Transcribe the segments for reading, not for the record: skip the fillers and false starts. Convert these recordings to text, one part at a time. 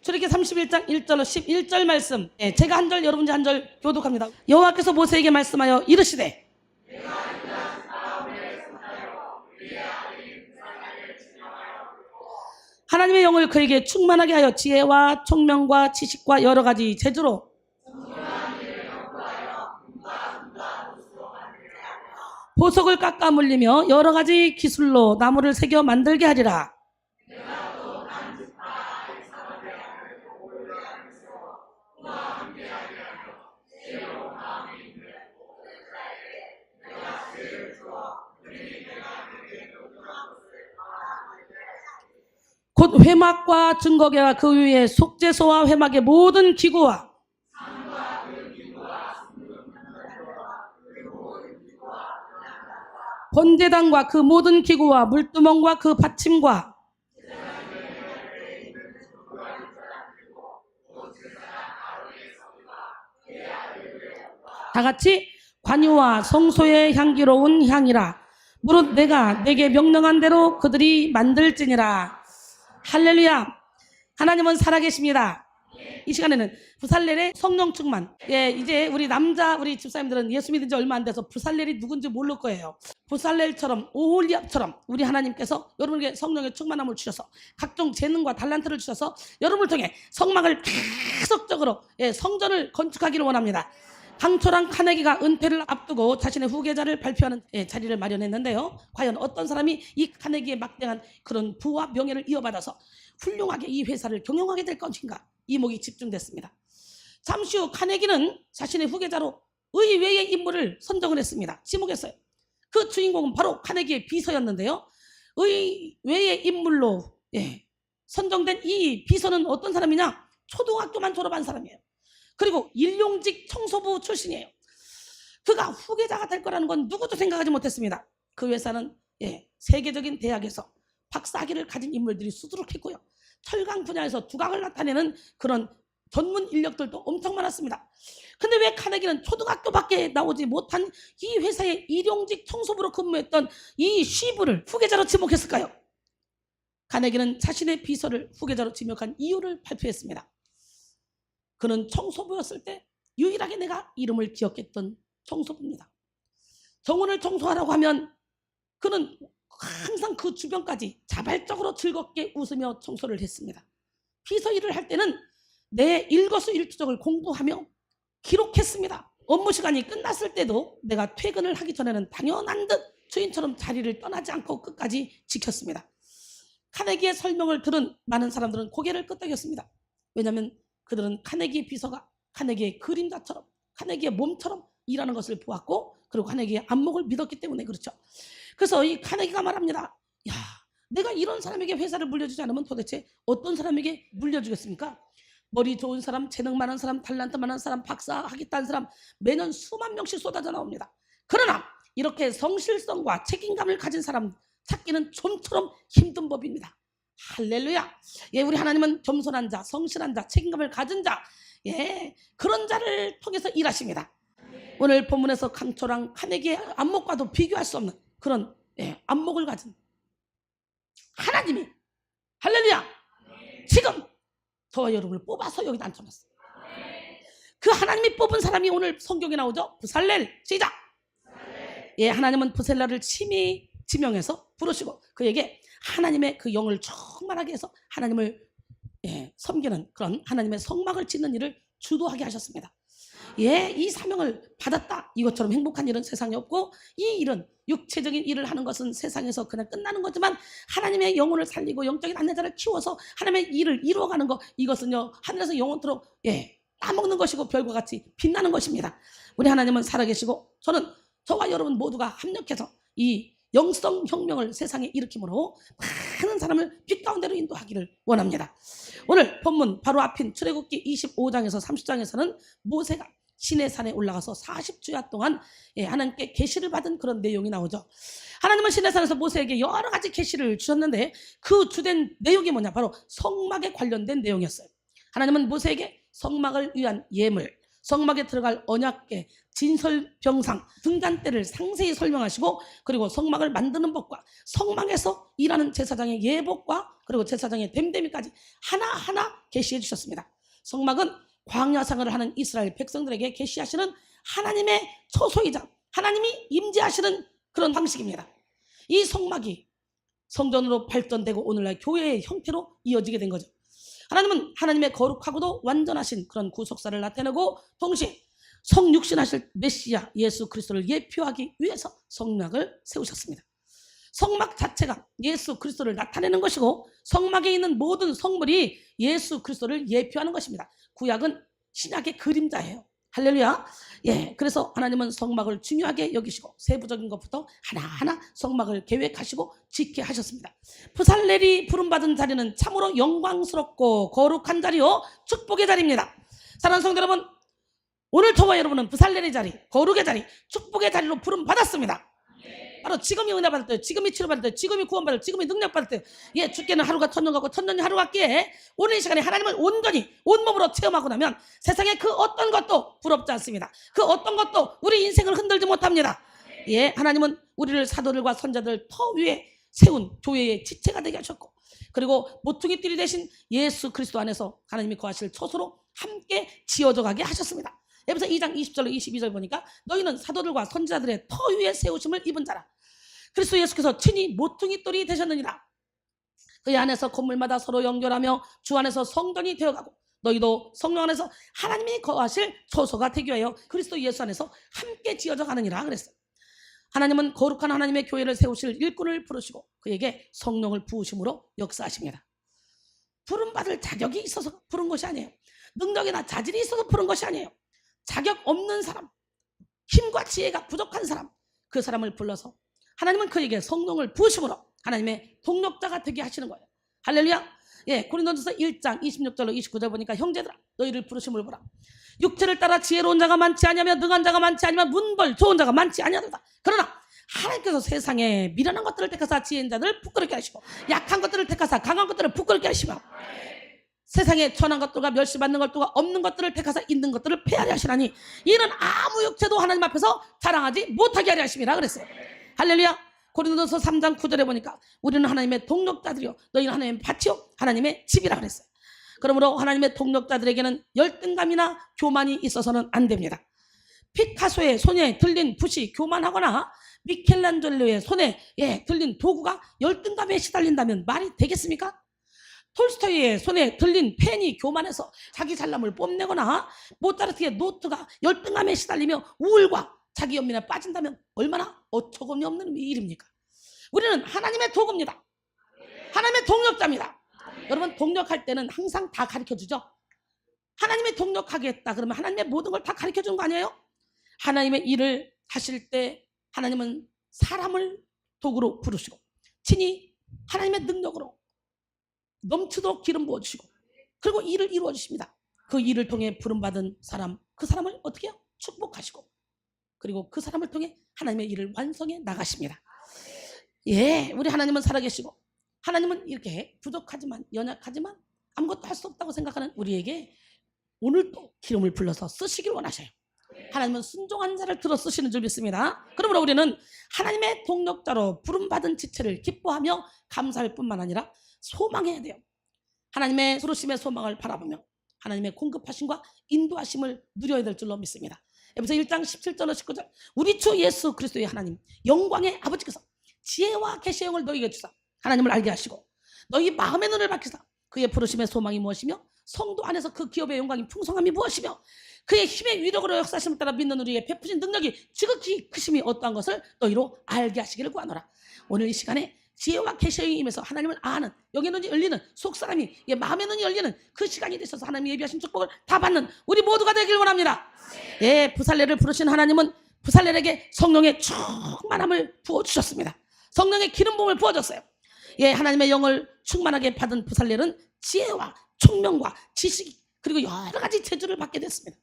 출애굽기 31장 1절로 11절 말씀, 제가 한 절 여러분이 한 절 교독합니다. 여호와께서 모세에게 말씀하여 이르시되 하나님의 영을 그에게 충만하게 하여 지혜와 총명과 지식과 여러 가지 재주로 보석을 깎아 물리며 여러 가지 기술로 나무를 새겨 만들게 하리라. 곧 회막과 증거계와 그 위에 속죄소와 회막의 모든 기구와 번제단과 그 모든 기구와 물두멍과 그 받침과 다같이 관유와 성소의 향기로운 향이라. 무릇 내가 내게 명령한 대로 그들이 만들지니라. 할렐루야. 하나님은 살아계십니다. 이 시간에는 부살렐의 성령 충만. 이제 우리 집사님들은 예수 믿은 지 얼마 안 돼서 부살렐이 누군지 모를 거예요. 부살렐처럼 오홀리압처럼 우리 하나님께서 여러분에게 성령의 충만함을 주셔서 각종 재능과 달란트를 주셔서 여러분을 통해 성막을 계속적으로 성전을 건축하기를 원합니다. 강초랑 카네기가 은퇴를 앞두고 자신의 후계자를 발표하는 자리를 마련했는데요. 과연 어떤 사람이 이 카네기의 막대한 그런 부와 명예를 이어받아서 훌륭하게 이 회사를 경영하게 될 것인가, 이목이 집중됐습니다. 잠시 후 카네기는 자신의 후계자로 의외의 인물을 선정을 했습니다. 지목했어요. 그 주인공은 바로 카네기의 비서였는데요. 의외의 인물로 선정된 이 비서는 어떤 사람이냐? 초등학교만 졸업한 사람이에요. 그리고 일용직 청소부 출신이에요. 그가 후계자가 될 거라는 건 누구도 생각하지 못했습니다. 그 회사는 세계적인 대학에서 박사학위를 가진 인물들이 수두룩했고요. 철강 분야에서 두각을 나타내는 그런 전문 인력들도 엄청 많았습니다. 근데 왜 카네기는 초등학교밖에 나오지 못한 이 회사의 일용직 청소부로 근무했던 이 쉬부를 후계자로 지목했을까요? 카네기는 자신의 비서를 후계자로 지목한 이유를 발표했습니다. 그는 청소부였을 때 유일하게 내가 이름을 기억했던 청소부입니다. 정원을 청소하라고 하면 그는 항상 그 주변까지 자발적으로 즐겁게 웃으며 청소를 했습니다. 비서 일을 할 때는 내 일거수일투족을 공부하며 기록했습니다. 업무 시간이 끝났을 때도 내가 퇴근을 하기 전에는 당연한 듯 주인처럼 자리를 떠나지 않고 끝까지 지켰습니다. 카네기의 설명을 들은 많은 사람들은 고개를 끄덕였습니다. 왜냐하면 그들은 카네기의 비서가 카네기의 그림자처럼, 카네기의 몸처럼 일하는 것을 보았고, 그리고 카네기의 안목을 믿었기 때문에 그렇죠. 그래서 이 카네기가 말합니다. 야, 내가 이런 사람에게 회사를 물려주지 않으면 도대체 어떤 사람에게 물려주겠습니까? 머리 좋은 사람, 재능 많은 사람, 달란트 많은 사람, 박사 하겠다는 사람 매년 수만 명씩 쏟아져 나옵니다. 그러나 이렇게 성실성과 책임감을 가진 사람 찾기는 좀처럼 힘든 법입니다. 할렐루야. 우리 하나님은 겸손한 자, 성실한 자, 책임감을 가진 자, 그런 자를 통해서 일하십니다. 오늘 본문에서 강초랑 카네기의 안목과도 비교할 수 없는 그런 안목을 가진 하나님이, 할렐루야, 지금 저와 여러분을 뽑아서 여기다 앉혀놨어요. 그 하나님이 뽑은 사람이 오늘 성경에 나오죠. 부살렐. 시작. 하나님은 부살렐을 친히 지명해서 부르시고 그에게 하나님의 그 영을 충만하게 해서 하나님을 섬기는 그런 하나님의 성막을 짓는 일을 주도하게 하셨습니다. 이 사명을 받았다. 이것처럼 행복한 일은 세상에 없고, 이 일은 육체적인 일을 하는 것은 세상에서 그냥 끝나는 거지만 하나님의 영혼을 살리고 영적인 안내자를 키워서 하나님의 일을 이루어가는 것, 이것은요 하늘에서 영원토록 따먹는 것이고 별과 같이 빛나는 것입니다. 우리 하나님은 살아계시고 저와 여러분 모두가 합력해서 이 영성혁명을 세상에 일으킴으로 많은 사람을 빛 가운데로 인도하기를 원합니다. 오늘 본문 바로 앞인 출애굽기 25장에서 30장에서는 모세가 시내산에 올라가서 40주야 동안 하나님께 계시를 받은 그런 내용이 나오죠. 하나님은 시내산에서 모세에게 여러 가지 계시를 주셨는데 그 주된 내용이 뭐냐? 바로 성막에 관련된 내용이었어요. 하나님은 모세에게 성막을 위한 예물, 성막에 들어갈 언약궤, 진설병상, 등잔대를 상세히 설명하시고 그리고 성막을 만드는 법과 성막에서 일하는 제사장의 예복과 그리고 제사장의 됨됨이까지 하나하나 계시해 주셨습니다. 성막은 광야생활을 하는 이스라엘 백성들에게 계시하시는 하나님의 처소이자 하나님이 임재하시는 그런 방식입니다. 이 성막이 성전으로 발전되고 오늘날 교회의 형태로 이어지게 된 거죠. 하나님은 하나님의 거룩하고도 완전하신 그런 구속사를 나타내고 동시에 성육신하실 메시아 예수 그리스도를 예표하기 위해서 성막을 세우셨습니다. 성막 자체가 예수 그리스도를 나타내는 것이고 성막에 있는 모든 성물이 예수 그리스도를 예표하는 것입니다. 구약은 신약의 그림자예요. 할렐루야. 예, 그래서 하나님은 성막을 중요하게 여기시고 세부적인 것부터 하나하나 성막을 계획하시고 짓게 하셨습니다. 부살렐이 부름받은 자리는 참으로 영광스럽고 거룩한 자리요 축복의 자리입니다. 사랑하는 성도 여러분, 오늘 저와 여러분은 부살렐의 자리, 거룩의 자리, 축복의 자리로 부름받았습니다. 바로 지금이 은혜 받을 때, 지금이 치료받을 때, 지금이 구원받을 때, 지금이 능력 받을 때, 예, 죽게는 하루가 천년 가고 천년이 하루 같기에 오늘 이 시간에 하나님을 온전히 온몸으로 체험하고 나면 세상에 그 어떤 것도 부럽지 않습니다. 그 어떤 것도 우리 인생을 흔들지 못합니다. 예, 하나님은 우리를 사도들과 선자들 터 위에 세운 교회의 지체가 되게 하셨고 그리고 모퉁이 띠리 되신 예수 그리스도 안에서 하나님이 거하실 처소로 함께 지어져 가게 하셨습니다. 에베소 2장 20절로 22절 보니까 너희는 사도들과 선지자들의 터 위에 세우심을 입은 자라. 그리스도 예수께서 친히 모퉁이 돌이 되셨느니라. 그의 안에서 건물마다 서로 연결하며 주 안에서 성전이 되어가고 너희도 성령 안에서 하나님이 거하실 처소가 되기 위하여 그리스도 예수 안에서 함께 지어져 가느니라 그랬어요. 하나님은 거룩한 하나님의 교회를 세우실 일꾼을 부르시고 그에게 성령을 부으심으로 역사하십니다. 부름받을 자격이 있어서 부른 것이 아니에요. 능력이나 자질이 있어서 부른 것이 아니에요. 자격 없는 사람, 힘과 지혜가 부족한 사람, 그 사람을 불러서 하나님은 그에게 성령을 부으심으로 하나님의 동력자가 되게 하시는 거예요. 할렐루야. 예, 고린도전서 1장 26절로 29절 보니까 형제들아 너희를 부르심을 보라. 육체를 따라 지혜로운 자가 많지 아니하며 능한 자가 많지 아니하며 문벌 좋은 자가 많지 아니하도다. 그러나 하나님께서 세상에 미련한 것들을 택하사 지혜인 자들을 부끄럽게 하시고 약한 것들을 택하사 강한 것들을 부끄럽게 하시며 세상에 천한 것들과 멸시받는 것들과 없는 것들을 택하사 있는 것들을 폐하려 하시나니 이는 아무 육체도 하나님 앞에서 자랑하지 못하게 하려 하심이라 그랬어요. 할렐루야. 고린도전서 3장 9절에 보니까 우리는 하나님의 동력자들이요 너희는 하나님의 밭이요 하나님의 집이라 그랬어요. 그러므로 하나님의 동력자들에게는 열등감이나 교만이 있어서는 안 됩니다. 피카소의 손에 들린 붓이 교만하거나 미켈란젤로의 손에 들린 도구가 열등감에 시달린다면 말이 되겠습니까? 톨스토이의 손에 들린 펜이 교만해서 자기 잘남을 뽐내거나 모차르트의 노트가 열등감에 시달리며 우울과 자기 연민에 빠진다면 얼마나 어처구니 없는 일입니까? 우리는 하나님의 도구입니다. 하나님의 동력자입니다. 여러분 동력할 때는 항상 다 가르쳐주죠. 하나님의 동력하겠다 그러면 하나님의 모든 걸 다 가르쳐주는 거 아니에요? 하나님의 일을 하실 때 하나님은 사람을 도구로 부르시고 친히 하나님의 능력으로 넘치도록 기름 부어주시고 그리고 일을 이루어 주십니다. 그 일을 통해 부름받은 사람, 그 사람을 어떻게 해요? 축복하시고 그리고 그 사람을 통해 하나님의 일을 완성해 나가십니다. 예, 우리 하나님은 살아계시고 하나님은 이렇게 부족하지만 연약하지만 아무것도 할 수 없다고 생각하는 우리에게 오늘도 기름을 불러서 쓰시길 원하셔요. 하나님은 순종한 자를 들어 쓰시는 줄 믿습니다. 그러므로 우리는 하나님의 동력자로 부름받은 지체를 기뻐하며 감사할 뿐만 아니라 소망해야 돼요. 하나님의 부르심의 소망을 바라보며 하나님의 공급하심과 인도하심을 누려야 될 줄로 믿습니다. 에베소 1장 17절로 19절 우리 주 예수 그리스도의 하나님 영광의 아버지께서 지혜와 계시의 영을 너희에게 주사 하나님을 알게 하시고 너희 마음의 눈을 밝히사 그의 부르심의 소망이 무엇이며 성도 안에서 그 기업의 영광이 풍성함이 무엇이며 그의 힘의 위력으로 역사하심을 따라 믿는 우리에게 베푸신 능력이 지극히 크심이 어떠한 것을 너희로 알게 하시기를 구하노라. 오늘 이 시간에 지혜와 계시의 임에서 하나님을 아는 영의 눈이 열리는 속사람이 마음의 눈이 열리는 그 시간이 되셔서 하나님이 예비하신 축복을 다 받는 우리 모두가 되길 원합니다. 예, 부살렐을 부르신 하나님은 부살렐에게 성령의 충만함을 부어주셨습니다. 성령의 기름 부음을 부어줬어요. 예, 하나님의 영을 충만하게 받은 부살렐은 지혜와 총명과 지식 그리고 여러 가지 재주를 받게 됐습니다.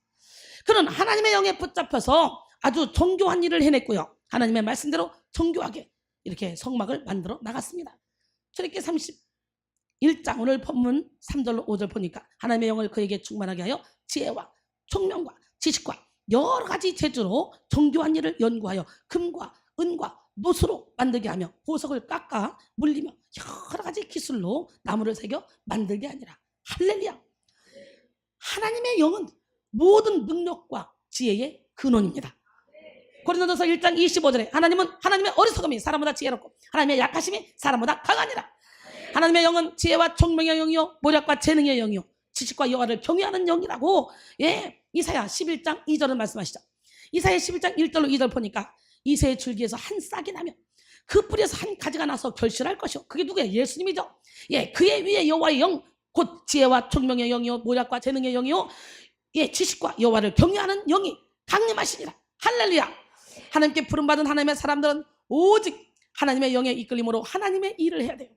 그는 하나님의 영에 붙잡혀서 아주 정교한 일을 해냈고요. 하나님의 말씀대로 정교하게 이렇게 성막을 만들어 나갔습니다. 출애굽기 31장 오늘 본문 3절로 5절 보니까 하나님의 영을 그에게 충만하게 하여 지혜와 총명과 지식과 여러 가지 재주로 정교한 일을 연구하여 금과 은과 노수로 만들게 하며 보석을 깎아 물리며 여러 가지 기술로 나무를 새겨 만들게 하니라. 할렐루야. 하나님의 영은 모든 능력과 지혜의 근원입니다. 고린도전서 1장 25절에 하나님은 하나님의 어리석음이 사람보다 지혜롭고 하나님의 약하심이 사람보다 강하니라. 하나님의 영은 지혜와 총명의 영이요 모략과 재능의 영이요 지식과 여호와를 경외하는 영이라고 이사야 11장 2절을 말씀하시죠. 이사야 11장 1절로 2절 보니까 이새의 줄기에서 한 싹이 나며 그 뿌리에서 한 가지가 나서 결실할 것이요. 그게 누구예요? 예수님이죠. 그의 위에 여호와의 영 곧 지혜와 총명의 영이요 모략과 재능의 영이요 지식과 여호와를 경외하는 영이 강림하시니라. 할렐루야. 하나님께 부름받은 하나님의 사람들은 오직 하나님의 영에 이끌림으로 하나님의 일을 해야 돼요.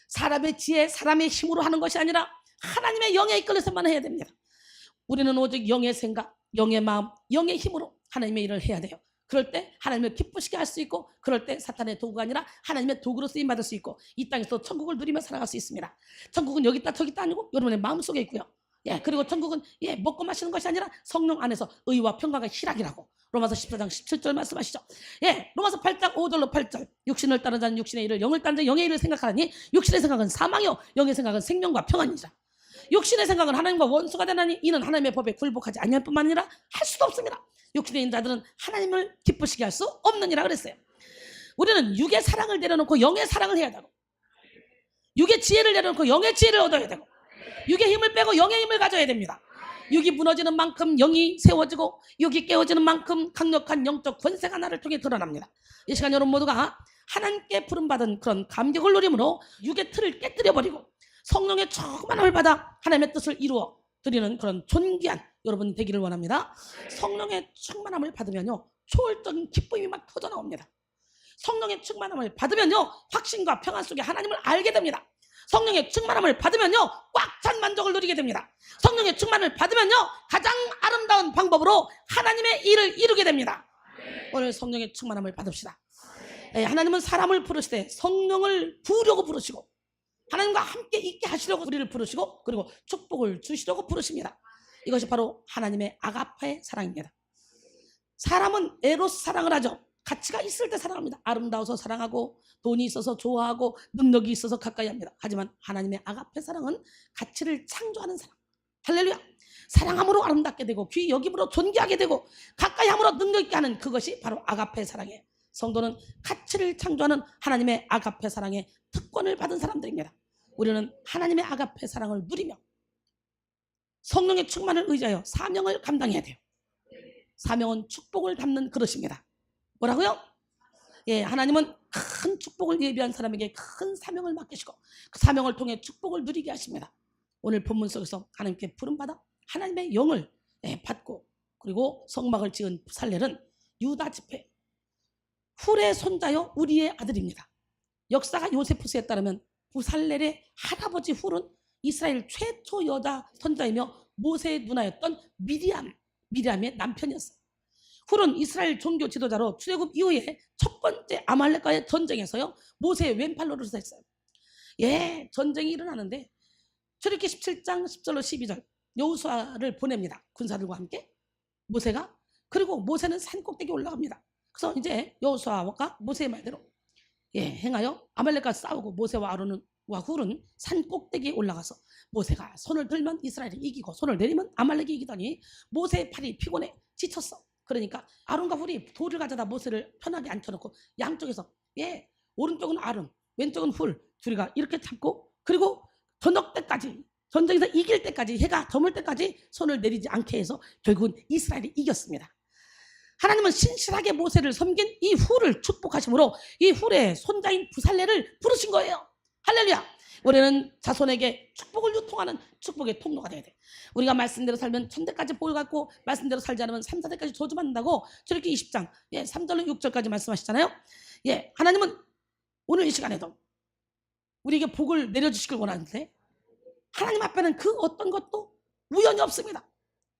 사람의 지혜, 사람의 힘으로 하는 것이 아니라 하나님의 영에 이끌려서만 해야 됩니다. 우리는 오직 영의 생각, 영의 마음, 영의 힘으로 하나님의 일을 해야 돼요. 그럴 때 하나님을 기쁘시게 할 수 있고 그럴 때 사탄의 도구가 아니라 하나님의 도구로 쓰임받을 수 있고 이 땅에서 천국을 누리며 살아갈 수 있습니다. 천국은 여기 있다 저기 있다 아니고 여러분의 마음속에 있고요. 그리고 천국은 먹고 마시는 것이 아니라 성령 안에서 의와 평강과 희락이라고 로마서 14장 17절 말씀하시죠. 로마서 8장 5절로 8절 육신을 따른 자는 육신의 일을 영을 따른 자는 영의 일을 생각하니 육신의 생각은 사망이요 영의 생각은 생명과 평안이라. 육신의 생각은 하나님과 원수가 되나니 이는 하나님의 법에 굴복하지 아니할 뿐만 아니라 할 수도 없습니다. 육신에 있는 자들은 하나님을 기쁘시게 할 수 없느니라 그랬어요. 우리는 육의 사랑을 내려놓고 영의 사랑을 해야 되고 육의 지혜를 내려놓고 영의 지혜를 얻어야 되고 육의 힘을 빼고 영의 힘을 가져야 됩니다. 육이 무너지는 만큼 영이 세워지고 육이 깨어지는 만큼 강력한 영적 권세가 나를 통해 드러납니다. 이 시간 여러분 모두가 하나님께 부름받은 그런 감격을 누림으로 육의 틀을 깨뜨려버리고 성령의 충만함을 받아 하나님의 뜻을 이루어 드리는 그런 존귀한 여러분 되기를 원합니다. 성령의 충만함을 받으면요 초월적인 기쁨이 막 터져나옵니다. 성령의 충만함을 받으면요 확신과 평안 속에 하나님을 알게 됩니다. 성령의 충만함을 받으면요 꽉 찬 만족을 누리게 됩니다. 성령의 충만을 받으면요 가장 아름다운 방법으로 하나님의 일을 이루게 됩니다. 오늘 성령의 충만함을 받읍시다. 하나님은 사람을 부르실 때 성령을 부으려고 부르시고 하나님과 함께 있게 하시려고 우리를 부르시고 그리고 축복을 주시려고 부르십니다. 이것이 바로 하나님의 아가파의 사랑입니다. 사람은 에로스 사랑을 하죠. 가치가 있을 때 사랑합니다. 아름다워서 사랑하고 돈이 있어서 좋아하고 능력이 있어서 가까이 합니다. 하지만 하나님의 아가페 사랑은 가치를 창조하는 사랑. 할렐루야. 사랑함으로 아름답게 되고 귀 여김으로 존귀하게 되고 가까이 함으로 능력 있게 하는 그것이 바로 아가페 사랑이에요. 성도는 가치를 창조하는 하나님의 아가페 사랑의 특권을 받은 사람들입니다. 우리는 하나님의 아가페 사랑을 누리며 성령의 충만을 의지하여 사명을 감당해야 돼요. 사명은 축복을 담는 그릇입니다. 뭐라고요? 하나님은 큰 축복을 예비한 사람에게 큰 사명을 맡기시고 그 사명을 통해 축복을 누리게 하십니다. 오늘 본문 속에서 하나님께 부름받아 하나님의 영을 받고 그리고 성막을 지은 부살렐은 유다 지파 훌의 손자요 우리의 아들입니다. 역사가 요세푸스에 따르면 부살렐의 할아버지 훌은 이스라엘 최초 여자 선자이며 모세의 누나였던 미리암의 남편이었어요. 훌은 이스라엘 종교 지도자로 출애굽 이후에 첫 번째 아말렉과의 전쟁에서요 모세의 왼팔로를 했어요. 전쟁이 일어나는데 출애굽기 17장 10절로 12절 여호수아를 보냅니다. 군사들과 함께 모세가. 그리고 모세는 산 꼭대기에 올라갑니다. 그래서 이제 여호수아가 모세의 말대로 행하여 아말렉과 싸우고 모세와 아론과 훌은 산 꼭대기에 올라가서 모세가 손을 들면 이스라엘이 이기고 손을 내리면 아말렉이 이기더니 모세의 팔이 피곤해 지쳤어. 그러니까 아론과 훌이 돌을 가져다 모세를 편하게 앉혀놓고 양쪽에서 오른쪽은 아론 왼쪽은 훌 둘이가 이렇게 잡고 그리고 저녁 때까지 전쟁에서 이길 때까지 해가 저물 때까지 손을 내리지 않게 해서 결국은 이스라엘이 이겼습니다. 하나님은 신실하게 모세를 섬긴 이 훌을 축복하심으로 이 훌의 손자인 부살렐을 부르신 거예요. 할렐루야. 우리는 자손에게 축복을 유통하는 축복의 통로가 돼야 돼. 우리가 말씀대로 살면 천대까지 복을 갖고 말씀대로 살지 않으면 3, 4대까지 저주받는다고 출애굽기 20장 3절로 6절까지 말씀하시잖아요. 하나님은 오늘 이 시간에도 우리에게 복을 내려주시길 원하는데 하나님 앞에는 그 어떤 것도 우연이 없습니다.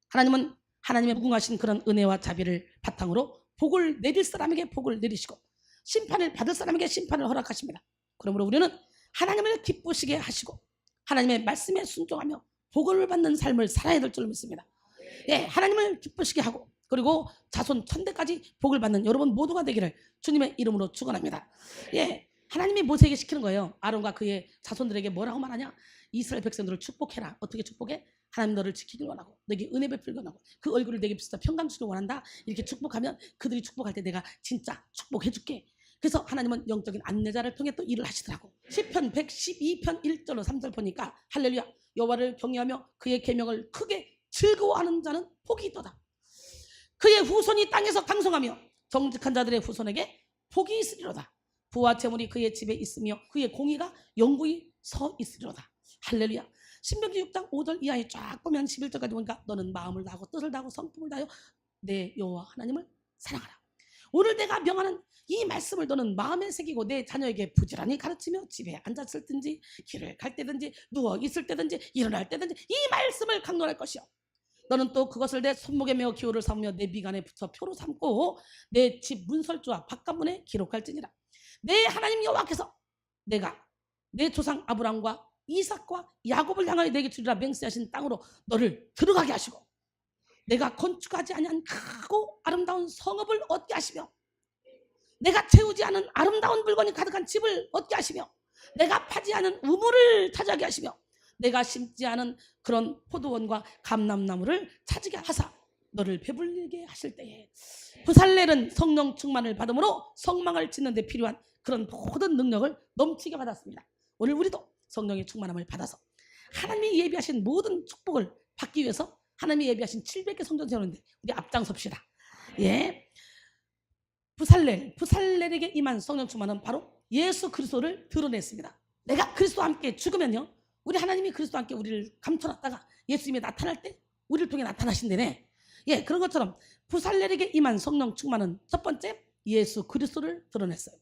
하나님은 하나님의 무궁하신 그런 은혜와 자비를 바탕으로 복을 내릴 사람에게 복을 내리시고 심판을 받을 사람에게 심판을 허락하십니다. 그러므로 우리는 하나님을 기쁘시게 하시고 하나님의 말씀에 순종하며 복을 받는 삶을 살아야 될 줄 믿습니다. 예, 하나님을 기쁘시게 하고 그리고 자손 천대까지 복을 받는 여러분 모두가 되기를 주님의 이름으로 축원합니다. 예, 하나님이 모세에게 시키는 거예요. 아론과 그의 자손들에게 뭐라고 말하냐? 이스라엘 백성들을 축복해라. 어떻게 축복해? 하나님 너를 지키길 원하고 너에게 은혜 베풀길 원하고 그 얼굴을 내게 비춰 평강 주길 원한다. 이렇게 축복하면 그들이 축복할 때 내가 진짜 축복해 줄게. 그래서 하나님은 영적인 안내자를 통해 또 일을 하시더라고. 시편 112편 1절로 3절 보니까 할렐루야, 여호와를 경외하며 그의 계명을 크게 즐거워하는 자는 복이 있도다. 그의 후손이 땅에서 강성하며 정직한 자들의 후손에게 복이 있으리로다. 부와 재물이 그의 집에 있으며 그의 공의가 영구히 서 있으리로다. 할렐루야. 신명기 6장 5절 이하에 쫙 보면 11절까지 보니까 너는 마음을 다하고 뜻을 다하고 성품을 다하여 내 여호와 하나님을 사랑하라. 오늘 내가 명하는 이 말씀을 너는 마음에 새기고 내 자녀에게 부지런히 가르치며 집에 앉았을 든지 길을 갈 때든지 누워 있을 때든지 일어날 때든지 이 말씀을 강론할 것이요. 너는 또 그것을 내 손목에 메어 기호를 삼으며 내 미간에 붙여 표로 삼고 내 집 문설주와 바깥문에 기록할지니라. 내 하나님 여호와께서 내가 내 조상 아브람과 이삭과 야곱을 향하여 내게 주리라 맹세하신 땅으로 너를 들어가게 하시고 내가 건축하지 아니한 크고 아름다운 성읍을 얻게 하시며 내가 채우지 않은 아름다운 물건이 가득한 집을 얻게 하시며 내가 파지 않은 우물을 차지하게 하시며 내가 심지 않은 그런 포도원과 감람나무를 찾게 하사 너를 배불리게 하실 때에 부살렐은 성령 충만을 받음으로 성막을 짓는 데 필요한 그런 모든 능력을 넘치게 받았습니다. 오늘 우리도 성령의 충만함을 받아서 하나님이 예비하신 모든 축복을 받기 위해서 하나님이 예비하신 700개 성전 세우는데 우리 앞장섭시다. 예, 부살렐에게 임한 성령 충만은 바로 예수 그리스도를 드러냈습니다. 내가 그리스도와 함께 죽으면요, 우리 하나님이 그리스도와 함께 우리를 감춰놨다가 예수님이 나타날 때 우리를 통해 나타나신다네. 예, 그런 것처럼 부살렐에게 임한 성령 충만은 첫 번째 예수 그리스도를 드러냈어요.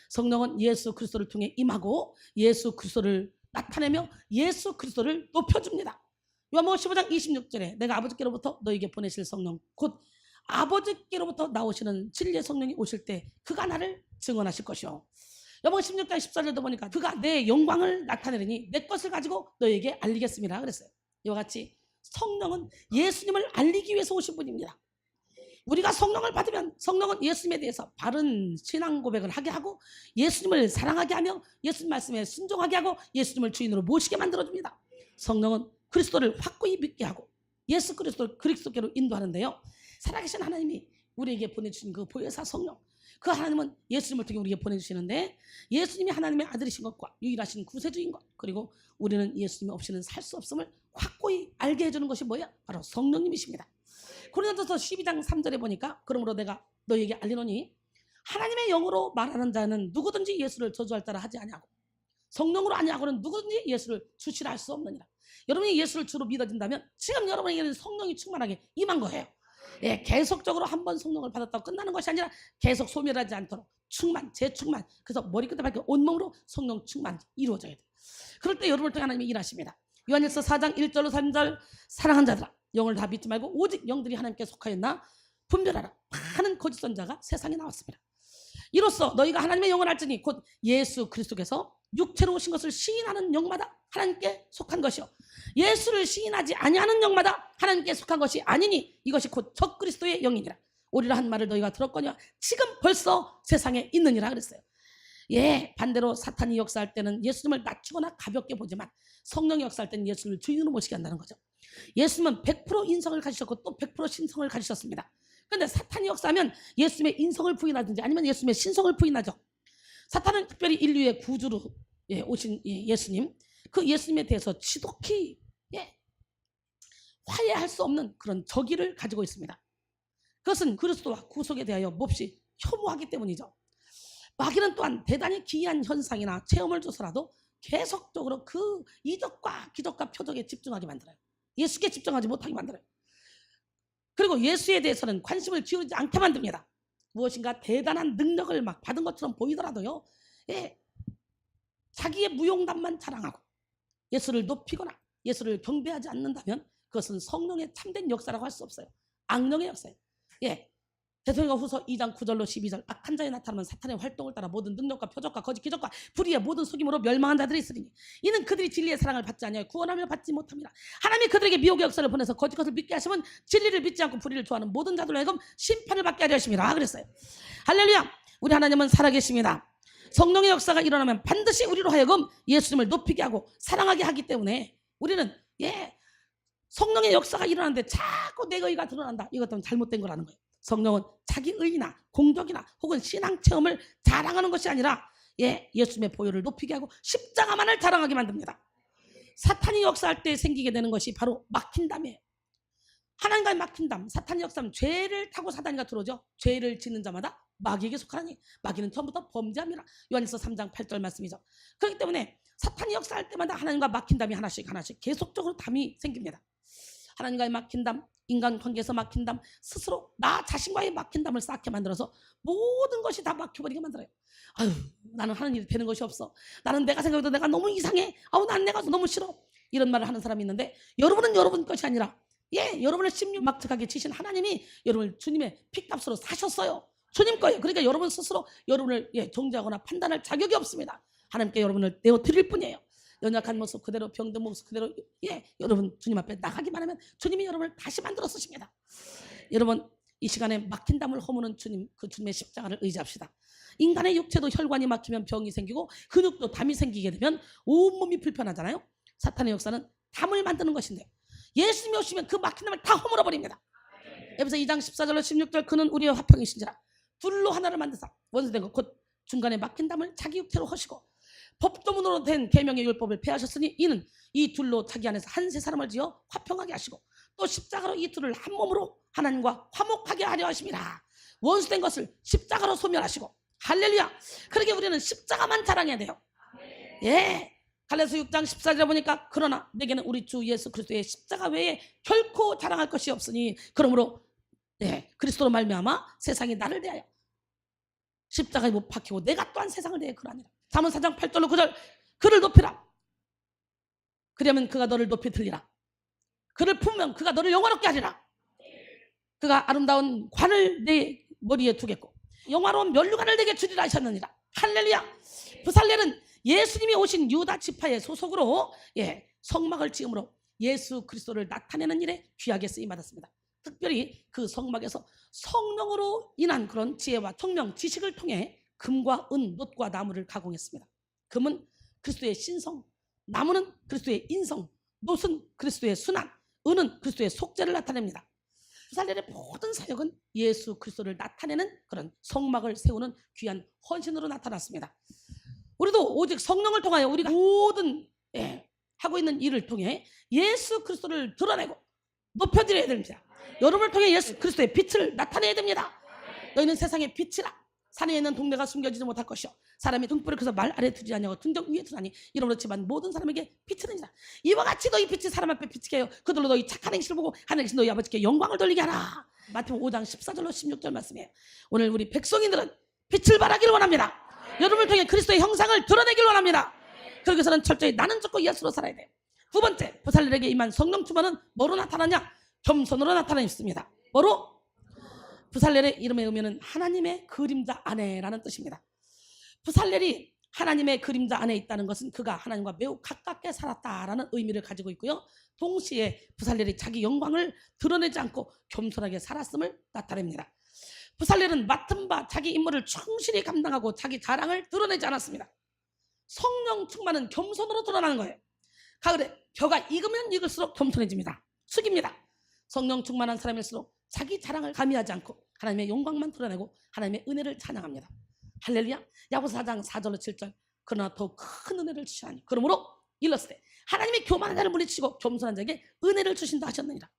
성령은 예수 그리스도를 통해 임하고 예수 그리스도를 나타내며 예수 그리스도를 높여줍니다. 요한복음 15장 26절에 내가 아버지께로부터 너에게 보내실 성령 곧 아버지께로부터 나오시는 진리의 성령이 오실 때 그가 나를 증언하실 것이요. 요한복음 16장 14절도 보니까 그가 내 영광을 나타내리니 내 것을 가지고 너에게 알리겠습니다 그랬어요. 이와 같이 성령은 예수님을 알리기 위해서 오신 분입니다. 우리가 성령을 받으면 성령은 예수님에 대해서 바른 신앙 고백을 하게 하고 예수님을 사랑하게 하며 예수님 말씀에 순종하게 하고 예수님을 주인으로 모시게 만들어줍니다. 성령은 그리스도를 확고히 믿게 하고 예수 그리스도를 그리스도께로 인도하는데요, 살아계신 하나님이 우리에게 보내주신 그 보혜사 성령, 그 하나님은 예수님을 통해 우리에게 보내주시는데 예수님이 하나님의 아들이신 것과 유일하신 구세주인 것, 그리고 우리는 예수님 없이는 살 수 없음을 확고히 알게 해주는 것이 뭐야? 바로 성령님이십니다. 고린도서 12장 3절에 보니까 그러므로 내가 너에게 알리노니 하나님의 영으로 말하는 자는 누구든지 예수를 저주할 자라 하지 아니하고 성령으로 아니하고는 누구든지 예수를 주시라 할 수 없느니라. 여러분이 예수를 주로 믿어진다면 지금 여러분에게는 성령이 충만하게 임한 거예요. 예, 계속적으로 한 번 성령을 받았다고 끝나는 것이 아니라 계속 소멸하지 않도록 충만, 재충만, 그래서 머리끝에 밝혀 온몸으로 성령 충만 이루어져야 돼요. 그럴 때 여러분을 통해 하나님이 일하십니다. 요한일서 4장 1절로 3절 사랑한 자들아 영을 다 믿지 말고 오직 영들이 하나님께 속하였나 분별하라. 많은 거짓 선자가 세상에 나왔습니다. 이로써 너희가 하나님의 영을 알지니 곧 예수 그리스도께서 육체로 오신 것을 시인하는 영마다 하나님께 속한 것이요 예수를 시인하지 아니하는 영마다 하나님께 속한 것이 아니니 이것이 곧 적그리스도의 영이니라. 오리라 한 말을 너희가 들었거니와 지금 벌써 세상에 있느니라 그랬어요. 예, 반대로 사탄이 역사할 때는 예수님을 낮추거나 가볍게 보지만 성령이 역사할 때는 예수님을 주인으로 모시게 한다는 거죠. 예수님은 100% 인성을 가지셨고 또 100% 신성을 가지셨습니다. 그런데 사탄이 역사하면 예수님의 인성을 부인하든지 아니면 예수님의 신성을 부인하죠. 사탄은 특별히 인류의 구주로 오신 예수님, 그 예수님에 대해서 지독히 화해할 수 없는 그런 적의를 가지고 있습니다. 그것은 그리스도와 구속에 대하여 몹시 혐오하기 때문이죠. 마귀는 또한 대단히 기이한 현상이나 체험을 줘서라도 계속적으로 그 이적과 기적과 표적에 집중하게 만들어요. 예수께 집중하지 못하게 만들어요. 그리고 예수에 대해서는 관심을 기울이지 않게 만듭니다. 무엇인가 대단한 능력을 막 받은 것처럼 보이더라도요, 자기의 무용담만 자랑하고 예수를 높이거나 예수를 경배하지 않는다면 그것은 성령의 참된 역사라고 할 수 없어요. 악령의 역사예요. 데살로니가 후서 2장 9절로 12절 악한 자에 나타나면 사탄의 활동을 따라 모든 능력과 표적과 거짓 기적과 불의의 모든 속임으로 멸망한 자들이 있으니 이는 그들이 진리의 사랑을 받지 아니하여 구원하며 받지 못합니다. 하나님이 그들에게 미혹의 역사를 보내서 거짓 것을 믿게 하시면 진리를 믿지 않고 불의를 좋아하는 모든 자들로 하여금 심판을 받게 하려 하심이라 그랬어요. 할렐루야. 우리 하나님은 살아계십니다. 성령의 역사가 일어나면 반드시 우리로 하여금 예수님을 높이게 하고 사랑하게 하기 때문에 우리는 성령의 역사가 일어나는데 자꾸 내 의가 드러난다. 이것도 잘못된 거라는 거예요. 성령은 자기 의나 공덕이나 혹은 신앙 체험을 자랑하는 것이 아니라 예수님의 보혈을 높이게 하고 십자가만을 자랑하게 만듭니다. 사탄이 역사할 때 생기게 되는 것이 바로 막힌담이에요. 하나님과의 막힌담. 사탄이 역사하면 죄를 타고 사단이가 들어오죠. 죄를 짓는 자마다 마귀에게 속하니 마귀는 처음부터 범죄함이라. 요한일서 3장 8절 말씀이죠. 그렇기 때문에 사탄이 역사할 때마다 하나님과 막힌담이 하나씩 계속적으로 담이 생깁니다. 하나님과의 막힌담, 인간관계에서 막힌담, 스스로 나 자신과의 막힌담을 쌓게 만들어서 모든 것이 다 막혀버리게 만들어요. 아유, 나는 하는 일이 되는 것이 없어. 나는 내가 생각해도 내가 너무 이상해. 난 내가 너무 싫어. 이런 말을 하는 사람이 있는데 여러분은 여러분 것이 아니라 여러분을 심육막측하게 치신 하나님이 여러분을 주님의 피값으로 사셨어요. 주님 거예요. 그러니까 여러분 스스로 여러분을 정죄하거나 판단할 자격이 없습니다. 하나님께 여러분을 내어드릴 뿐이에요. 연약한 모습 그대로, 병든 모습 그대로 여러분 주님 앞에 나가기만 하면 주님이 여러분을 다시 만들어 쓰십니다. 여러분 이 시간에 막힌 담을 허무는 주님, 그 주님의 십자가를 의지합시다. 인간의 육체도 혈관이 막히면 병이 생기고 근육도 담이 생기게 되면 온몸이 불편하잖아요. 사탄의 역사는 담을 만드는 것인데 예수님이 오시면 그 막힌 담을 다 허물어 버립니다. 에베소 2장 14절로 16절 그는 우리의 화평이신지라 둘로 하나를 만드사 원수된 것 곧 중간에 막힌 담을 자기 육체로 허시고 법도문으로 된 계명의 율법을 폐하셨으니 이는 이 둘로 자기 안에서 한 세 사람을 지어 화평하게 하시고 또 십자가로 이 둘을 한 몸으로 하나님과 화목하게 하려 하심이라. 원수된 것을 십자가로 소멸하시고 할렐루야. 그러게 우리는 십자가만 자랑해야 돼요. 갈라디아서 6장 14절에 보니까 그러나 내게는 우리 주 예수 그리스도의 십자가 외에 결코 자랑할 것이 없으니 그러므로 그리스도로 말미암아 세상이 나를 대하여 십자가에 못 박히고 내가 또한 세상을 대해 그러하니라. 잠언 4장 8절로 9절 그를 높이라. 그러면 그가 너를 높이 들리라. 그를 품으면 그가 너를 영화롭게 하리라. 그가 아름다운 관을 내 머리에 두겠고 영화로운 면류관을 내게 주리라 하셨느니라. 할렐루야. 부살렐은 예수님이 오신 유다 지파의 소속으로 성막을 지음으로 예수 그리스도를 나타내는 일에 귀하게 쓰임받았습니다. 특별히 그 성막에서 성령으로 인한 그런 지혜와 총명, 지식을 통해 금과 은, 놋과 나무를 가공했습니다. 금은 그리스도의 신성, 나무는 그리스도의 인성, 놋은 그리스도의 순환, 은은 그리스도의 속죄를 나타냅니다. 부살렐의 모든 사역은 예수 그리스도를 나타내는 그런 성막을 세우는 귀한 헌신으로 나타났습니다. 우리도 오직 성령을 통하여 우리가 모든 하고 있는 일을 통해 예수 그리스도를 드러내고 높여드려야 됩니다. 여러분을 통해 예수 그리스도의 빛을 나타내야 됩니다. 너희는 세상의 빛이라. 산에 있는 동네가 숨겨지지 못할 것이요 사람이 등불을 켜서 말 아래 두지 아니하고 등정 위에 두나니 이러므로 지만 모든 사람에게 빛이느니라. 이와 같이 너희 빛이 사람 앞에 비치게 하여 그들로 너희 착한 행실을 보고 하늘에 계신 너희 아버지께 영광을 돌리게 하라. 마태복음 5장 14절로 16절 말씀이에요. 오늘 우리 백성인들은 빛을 발하기를 원합니다. 여러분을 통해 그리스도의 형상을 드러내기를 원합니다. 그러기서는 철저히 나는 적고 예수로 살아야 돼요. 두 번째, 부살렐에게 임한 성령 충만은 뭐로 나타나냐? 겸손으로 나타나있습니다. 뭐로? 부살렐의 이름에 의미는 하나님의 그림자 안에라는 뜻입니다. 부살렐이 하나님의 그림자 안에 있다는 것은 그가 하나님과 매우 가깝게 살았다라는 의미를 가지고 있고요. 동시에 부살렐이 자기 영광을 드러내지 않고 겸손하게 살았음을 나타냅니다. 부살렐은 맡은 바 자기 임무를 충실히 감당하고 자기 자랑을 드러내지 않았습니다. 성령 충만은 겸손으로 드러나는 거예요. 가을에 벼가 익으면 익을수록 겸손해집니다. 숙입니다. 성령 충만한 사람일수록 자기 자랑을 가미하지 않고 하나님의 영광만 드러내고 하나님의 은혜를 찬양합니다. 할렐루야. 야고보서 4장 4절로 7절 그러나 더 큰 은혜를 주시나니 그러므로 일렀을 때 하나님이 교만한 자를 물리치고 겸손한 자에게 은혜를 주신다 하셨느니라.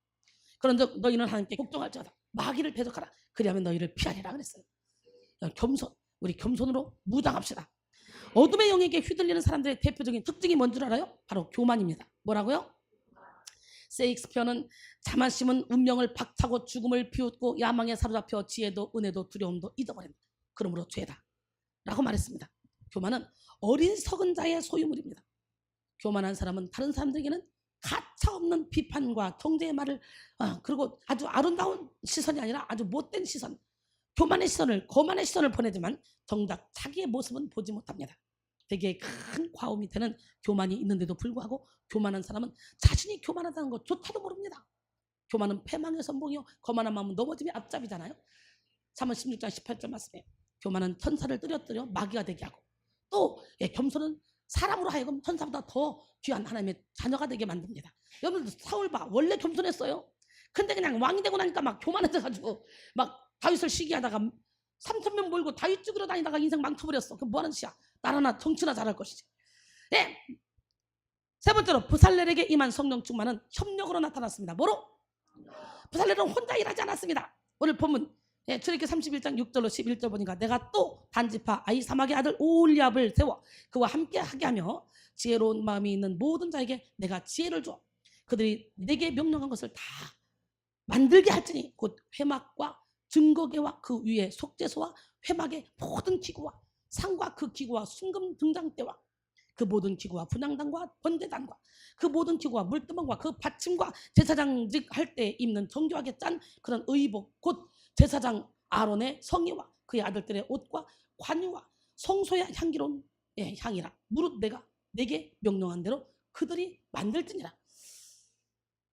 그런즉 너희는 하나님께 복종할지어다 마귀를 대적하라 그리하면 너희를 피하리라 그랬어요. 겸손, 우리 겸손으로 무장합시다. 어둠의 영에게 휘둘리는 사람들의 대표적인 특징이 뭔 줄 알아요? 바로 교만입니다. 뭐라고요? 세익스피어는 자만심은 운명을 박차고 죽음을 비웃고 야망에 사로잡혀 지혜도 은혜도 두려움도 잊어버린다. 그러므로 죄다 라고 말했습니다. 교만은 어리석은 자의 소유물입니다. 교만한 사람은 다른 사람들에게는 가차없는 비판과 통제의 말을 그리고 아주 아름다운 시선이 아니라 아주 못된 시선, 교만의 시선을, 거만의 시선을 보내지만 정작 자기의 모습은 보지 못합니다. 되게 큰 과오 밑에는 교만이 있는데도 불구하고 교만한 사람은 자신이 교만하다는 것조차도 모릅니다. 교만은 패망의 선봉이요 거만한 마음은 넘어짐의 앞잡이잖아요. 3월 16장 18절 말씀에 교만은 천사를 뜨려 마귀가 되게 하고 또 겸손은 사람으로 하여금 천사보다 더 귀한 하나님의 자녀가 되게 만듭니다. 여러분들 사울 봐, 원래 겸손했어요. 근데 그냥 왕이 되고 나니까 막 교만해져가지고 막 다윗을 시기하다가 3,000명 몰고 다윗 죽으러 다니다가 인생 망쳐버렸어. 그럼 뭐하는 짓이야? 나라나 정치나 잘할 것이지. 네. 세 번째로 부살렐에게 임한 성령 충만은 협력으로 나타났습니다. 뭐로? 부살렐은 혼자 일하지 않았습니다. 오늘 본문 출애굽기 31장 6절로 11절 보니까 내가 또 단지파 아히사막의 아들 오홀리압을 세워 그와 함께 하게 하며 지혜로운 마음이 있는 모든 자에게 내가 지혜를 주어 그들이 내게 명령한 것을 다 만들게 할지니 곧 회막과 증거계와 그 위에 속죄소와 회막의 모든 기구와 상과 그 기구와 순금 등장대와 그 모든 기구와 분향단과 번제단과 그 모든 기구와 물두멍과 그 받침과 제사장직 할 때 입는 정교하게 짠 그런 의복 곧 제사장 아론의 성의와 그의 아들들의 옷과 관유와 성소의 향기로운 향이라 무릇 내가 내게 명령한 대로 그들이 만들지니라.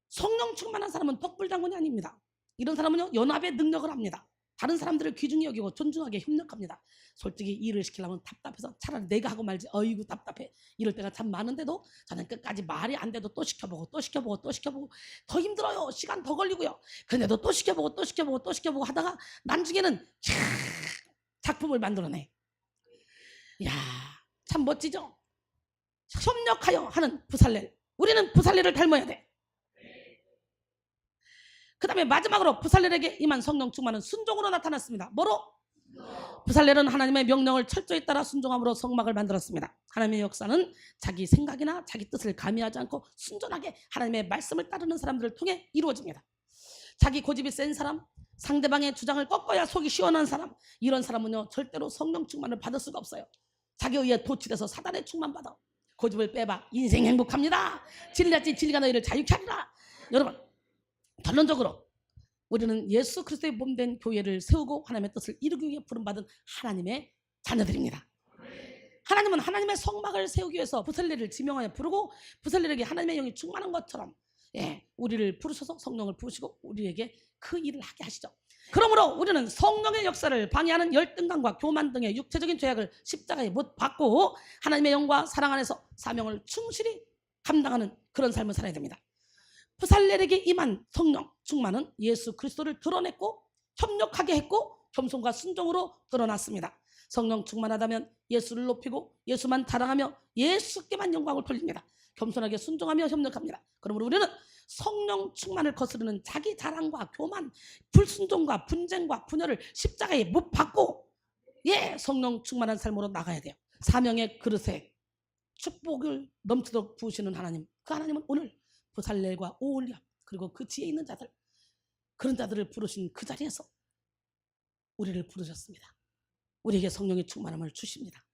성령 충만한 사람은 덕불장군이 아닙니다. 이런 사람은요 연합의 능력을 합니다. 다른 사람들을 귀중히 여기고 존중하게 협력합니다. 솔직히 일을 시키려면 답답해서 차라리 내가 하고 말지 어이구 답답해 이럴 때가 참 많은데도 저는 끝까지 말이 안 돼도 또 시켜보고 또 시켜보고 또 시켜보고 더 힘들어요. 시간 더 걸리고요. 근데도 또 시켜보고 또 시켜보고 또 시켜보고 하다가 나중에는 작품을 만들어내. 이야 참 멋지죠. 협력하여 하는 부살렐. 우리는 부살렐을 닮아야 돼. 그 다음에 마지막으로 부살렐에게 임한 성령 충만은 순종으로 나타났습니다. 뭐로? 부살렐은 하나님의 명령을 철저히 따라 순종함으로 성막을 만들었습니다. 하나님의 역사는 자기 생각이나 자기 뜻을 가미하지 않고 순전하게 하나님의 말씀을 따르는 사람들을 통해 이루어집니다. 자기 고집이 센 사람, 상대방의 주장을 꺾어야 속이 시원한 사람, 이런 사람은요 절대로 성령 충만을 받을 수가 없어요. 자기 의에 도취돼서 사단의 충만받아. 고집을 빼봐 인생 행복합니다. 진리같이 진리가 너희를 자유케 하리라. 여러분 결론적으로 우리는 예수 그리스도의 몸된 교회를 세우고 하나님의 뜻을 이루기 위해 부름받은 하나님의 자녀들입니다. 하나님은 하나님의 성막을 세우기 위해서 부살렐을 지명하여 부르고 부살렐에게 하나님의 영이 충만한 것처럼 우리를 부르셔서 성령을 부으시고 우리에게 그 일을 하게 하시죠. 그러므로 우리는 성령의 역사를 방해하는 열등감과 교만 등의 육체적인 죄악을 십자가에 못 받고 하나님의 영과 사랑 안에서 사명을 충실히 감당하는 그런 삶을 살아야 됩니다. 부살렐에게 임한 성령 충만은 예수 그리스도를 드러냈고 협력하게 했고 겸손과 순종으로 드러났습니다. 성령 충만하다면 예수를 높이고 예수만 자랑하며 예수께만 영광을 돌립니다. 겸손하게 순종하며 협력합니다. 그러므로 우리는 성령 충만을 거스르는 자기 자랑과 교만, 불순종과 분쟁과 분열을 십자가에 못 박고 성령 충만한 삶으로 나가야 돼요. 사명의 그릇에 축복을 넘치도록 부으시는 하나님, 그 하나님은 오늘 부살렐과 오홀리압 그리고 그 지혜 있는 자들 그런 자들을 부르신 그 자리에서 우리를 부르셨습니다. 우리에게 성령의 충만함을 주십니다.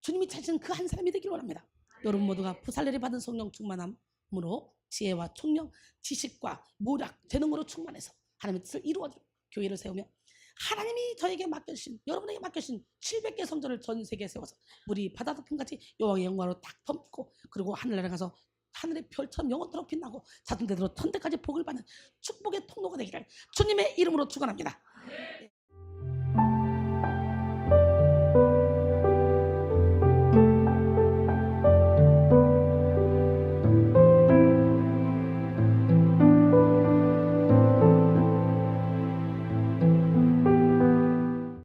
주님이 찾으신 그 한 사람이 되기를 원합니다. 여러분 모두가 부살렐이 받은 성령 충만함으로 지혜와 총명, 지식과 모략, 재능으로 충만해서 하나님의 뜻을 이루어주고 교회를 세우며 하나님이 저에게 맡겨주신 여러분에게 맡겨주신 700개 성전을 전 세계에 세워서 물이 바다 덮음같이 여호와의 영광으로 딱 덮고 그리고 하늘나라에 가서 하늘의 별처럼 영원토록 빛나고 자동대로 천대까지 복을 받는 축복의 통로가 되기를 주님의 이름으로 축원합니다.